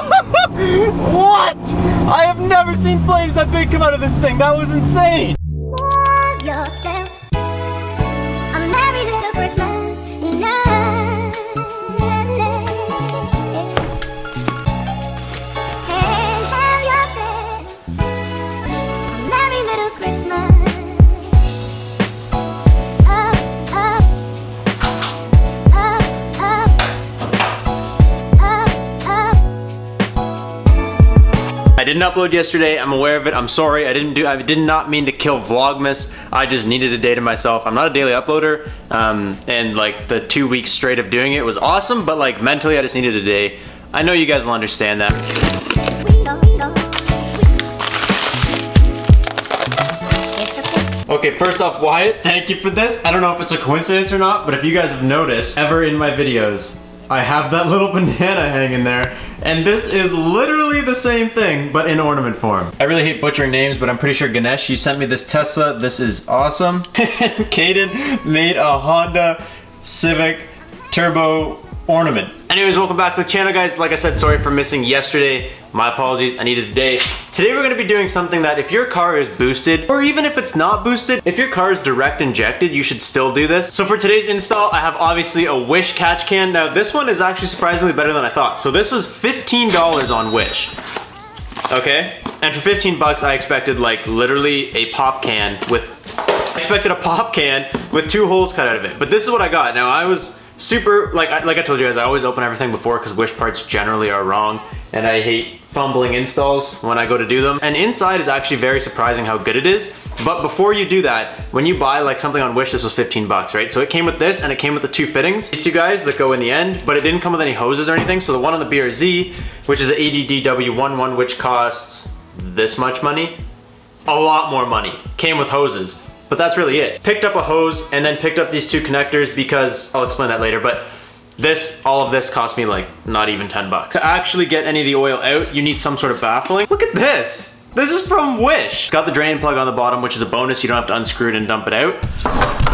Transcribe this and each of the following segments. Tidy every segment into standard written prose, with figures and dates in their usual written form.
What? I have never seen flames that big come out of this thing. That was insane. Yourself. A merry little Christmas. And have yourself a merry little Christmas. I didn't upload yesterday. I'm aware of it. I'm sorry. I did not mean to kill Vlogmas. I just needed a day to myself. I'm not a daily uploader. And like the 2 weeks straight of doing it was awesome, but like mentally I just needed a day. I know you guys will understand that. Okay, first off, Wyatt, thank you for this. I don't know if it's a coincidence or not, but if you guys have noticed, ever in my videos, I have that little banana hanging there, and this is literally the same thing, but in ornament form. I really hate butchering names, but I'm pretty sure Ganesh, you sent me this Tesla. This is awesome. And Caden made a Honda Civic Turbo ornament. Anyways, welcome back to the channel, guys. Like I said, sorry for missing yesterday. My apologies, I needed a day. Today we're gonna be doing something that if your car is boosted, or even if it's not boosted, if your car is direct injected, you should still do this. So for today's install, I have obviously a Wish catch can. Now this one is actually surprisingly better than I thought. So this was $15 on Wish, okay? And for 15 bucks, I expected like literally a pop can with, I expected a pop can with 2 holes cut out of it. But this is what I got. Now I was super, like I told you guys, I always open everything before because Wish parts generally are wrong. And I hate fumbling installs when I go to do them. And inside is actually very surprising how good it is. But before you do that, when you buy like something on Wish, this was 15 bucks, right? So it came with this and it came with the 2 fittings. These 2 guys that go in the end, but it didn't come with any hoses or anything. So the one on the BRZ, which is an ADDW11, which costs this much money, a lot more money, came with hoses. But that's really it. Picked up a hose and then picked up these 2 connectors because, I'll explain that later, but all of this cost me like not even 10 bucks. To actually get any of the oil out, you need some sort of baffling. Look at this. This is from Wish. It's got the drain plug on the bottom, which is a bonus. You don't have to unscrew it and dump it out.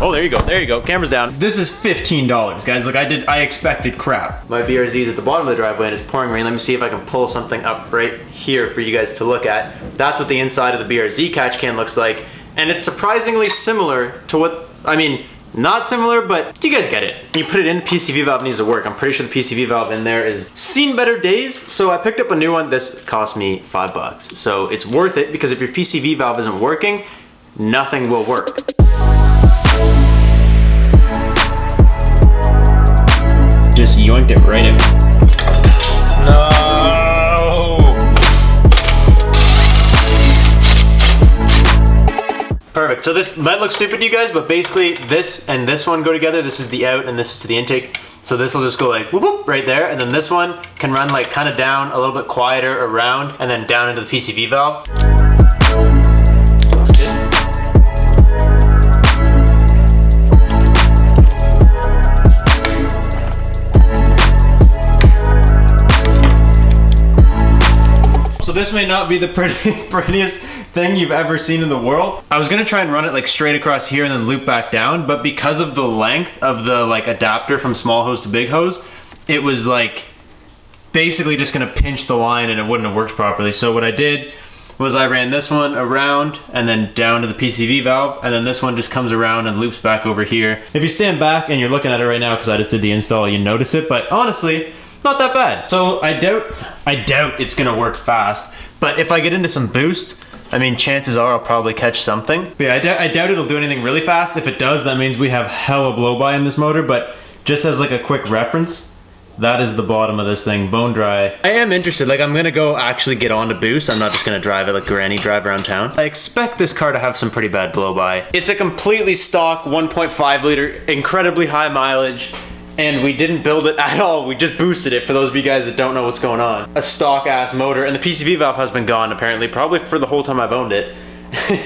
Oh, there you go. There you go. Camera's down. This is $15, guys. Like I expected crap. My BRZ is at the bottom of the driveway and it's pouring rain. Let me see if I can pull something up right here for you guys to look at. That's what the inside of the BRZ catch can looks like. And it's surprisingly similar to what, I mean, not similar, but you guys get it. When you put it in, the PCV valve needs to work. I'm pretty sure the PCV valve in there is seen better days. So I picked up a new one. This cost me 5 bucks. So it's worth it because if your PCV valve isn't working, nothing will work. Just yoinked it right in. No! Perfect. So this might look stupid to you guys, but basically this and this one go together. This is the out and this is to the intake. So this will just go like whoop, whoop, right there. And then this one can run like kind of down a little bit quieter around and then down into the PCV valve. Looks good. So this may not be the prettiest thing you've ever seen in the world. I was gonna try and run it like straight across here and then loop back down, but because of the length of the like adapter from small hose to big hose, it was like basically just gonna pinch the line and it wouldn't have worked properly. So what I did was I ran this one around and then down to the PCV valve, and then this one just comes around and loops back over here. If you stand back and you're looking at it right now because I just did the install, you notice it, but honestly, not that bad. So I doubt it's gonna work fast, but if I get into some boost, I mean, chances are I'll probably catch something. But yeah, I doubt it'll do anything really fast. If it does, that means we have hella blow-by in this motor, but just as like a quick reference, that is the bottom of this thing, bone dry. I am interested, like I'm gonna go actually get on to boost. I'm not just gonna drive it like granny drive around town. I expect this car to have some pretty bad blow-by. It's a completely stock 1.5 liter, incredibly high mileage. And we didn't build it at all, we just boosted it for those of you guys that don't know what's going on. A stock ass motor, and the PCV valve has been gone apparently, probably for the whole time I've owned it.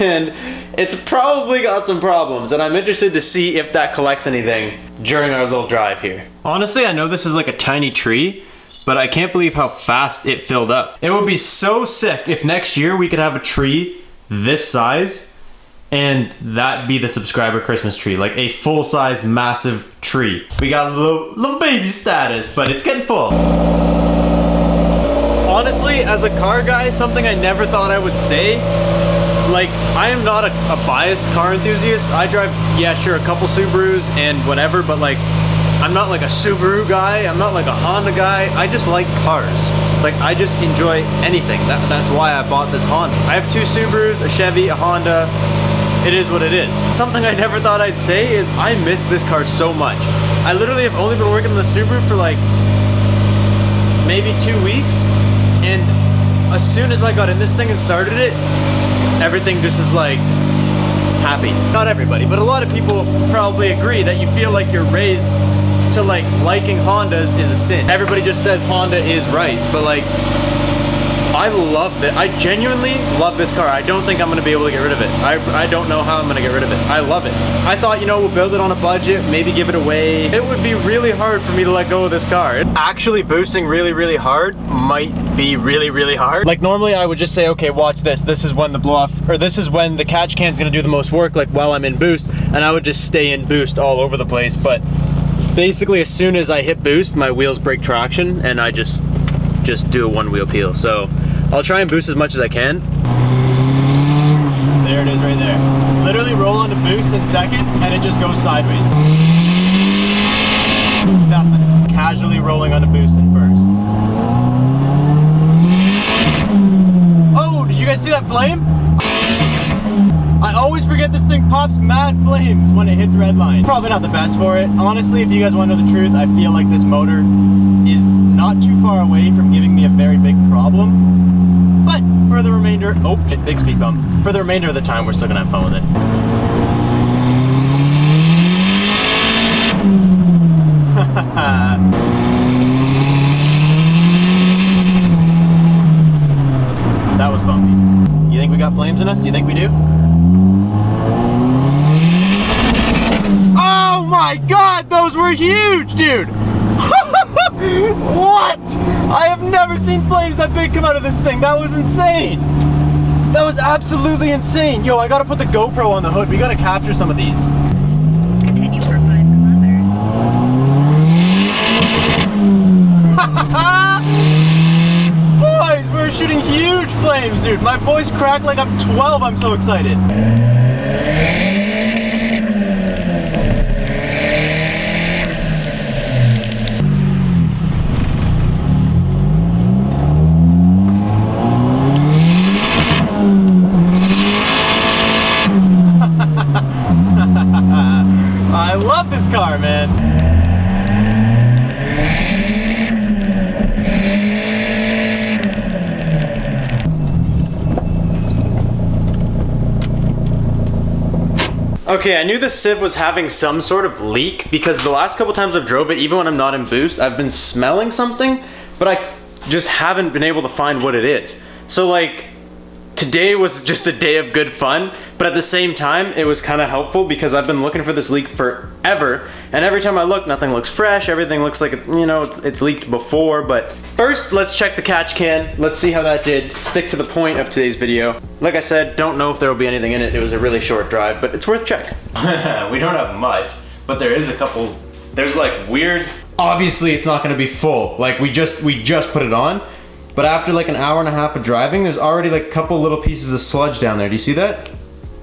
And it's probably got some problems, and I'm interested to see if that collects anything during our little drive here. Honestly, I know this is like a tiny tree, but I can't believe how fast it filled up. It would be so sick if next year we could have a tree this size and that be the subscriber Christmas tree, like a full-size massive tree. We got a little baby status, but it's getting full. Honestly, as a car guy, something I never thought I would say. Like, I am not a biased car enthusiast. I drive, yeah, sure, a couple Subarus and whatever, but like, I'm not like a Subaru guy. I'm not like a Honda guy. I just like cars. Like, I just enjoy anything. That's why I bought this Honda. I have two Subarus, a Chevy, a Honda. It is what it is. Something I never thought I'd say is I miss this car so much. I literally have only been working on the Subaru for like maybe 2 weeks, and as soon as I got in this thing and started it, everything just is like happy. Not everybody, but a lot of people probably agree that you feel like you're raised to like liking Hondas is a sin. Everybody just says Honda is rice, but like, I love it. I genuinely love this car. I don't think I'm gonna be able to get rid of it. I don't know how I'm gonna get rid of it. I love it. I thought, you know, we'll build it on a budget, maybe give it away. It would be really hard for me to let go of this car. Actually boosting really, really hard might be really, really hard. Like, normally I would just say, okay, watch this. This is when the blow off, or this is when the catch can's gonna do the most work, like while I'm in boost, and I would just stay in boost all over the place. But basically, as soon as I hit boost, my wheels break traction, and I just do a one wheel peel. So I'll try and boost as much as I can. There it is right there. Literally roll onto boost in second, and it just goes sideways. Nothing. Casually rolling onto boost in first. Oh, did you guys see that flame? I always forget this thing pops mad flames when it hits red line. Probably not the best for it. Honestly, if you guys want to know the truth, I feel like this motor is not too far away from giving me a very big problem. But for the remainder, oh shit, big speed bump. For the remainder of the time, we're still gonna have fun with it. That was bumpy. You think we got flames in us? Do you think we do? Oh my god, those were huge, dude! What? I have never seen flames that big come out of this thing. That was insane. That was absolutely insane. Yo, I gotta put the GoPro on the hood. We gotta capture some of these. Continue for 5 kilometers. Boys, we're shooting huge flames, dude. My voice cracked like I'm 12. I'm so excited. I love this car, man. Okay, I knew the Civ was having some sort of leak because the last couple times I've drove it, even when I'm not in boost, I've been smelling something, but I just haven't been able to find what it is. So like, today was just a day of good fun, but at the same time, it was kind of helpful because I've been looking for this leak forever, and every time I look, nothing looks fresh, everything looks like, you know, it's leaked before. But first, let's check the catch can. Let's see how that did. Stick to the point of today's video. Like I said, don't know if there will be anything in it. It was a really short drive, but it's worth a check. We don't have much, but there is a couple, there's like weird, obviously it's not gonna be full. Like we just put it on. But after like an hour and a half of driving, there's already like a couple little pieces of sludge down there. Do you see that?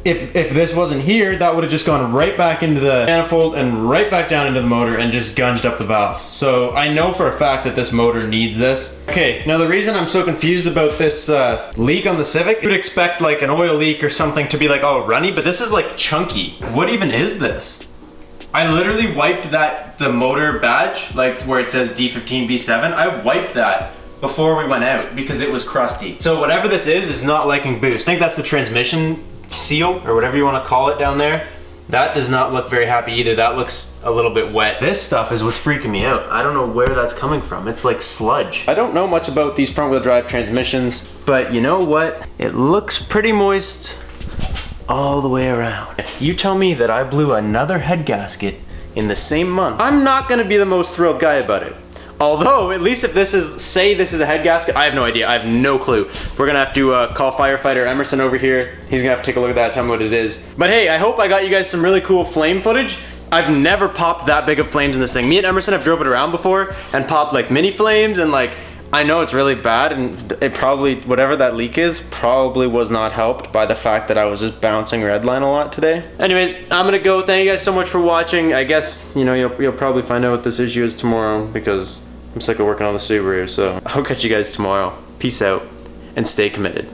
If this wasn't here, that would have just gone right back into the manifold and right back down into the motor and just gunged up the valves. So I know for a fact that this motor needs this. Okay, now the reason I'm so confused about this leak on the Civic, you would expect like an oil leak or something to be like all runny, but this is like chunky. What even is this? I literally wiped the motor badge, like where it says D15B7, I wiped that before we went out because it was crusty. So whatever this is not liking boost. I think that's the transmission seal or whatever you want to call it down there. That does not look very happy either. That looks a little bit wet. This stuff is what's freaking me out. I don't know where that's coming from. It's like sludge. I don't know much about these front wheel drive transmissions, but you know what? It looks pretty moist all the way around. If you tell me that I blew another head gasket in the same month, I'm not gonna be the most thrilled guy about it. Although, at least if this is, say this is a head gasket, I have no idea, I have no clue. We're gonna have to call firefighter Emerson over here. He's gonna have to take a look at that, tell me what it is. But hey, I hope I got you guys some really cool flame footage. I've never popped that big of flames in this thing. Me and Emerson have drove it around before and popped like mini flames and like I know it's really bad, and it probably, whatever that leak is, probably was not helped by the fact that I was just bouncing redline a lot today. Anyways, I'm gonna go. Thank you guys so much for watching. I guess, you know, you'll probably find out what this issue is tomorrow because I'm sick of working on the Subaru, so I'll catch you guys tomorrow. Peace out, and stay committed.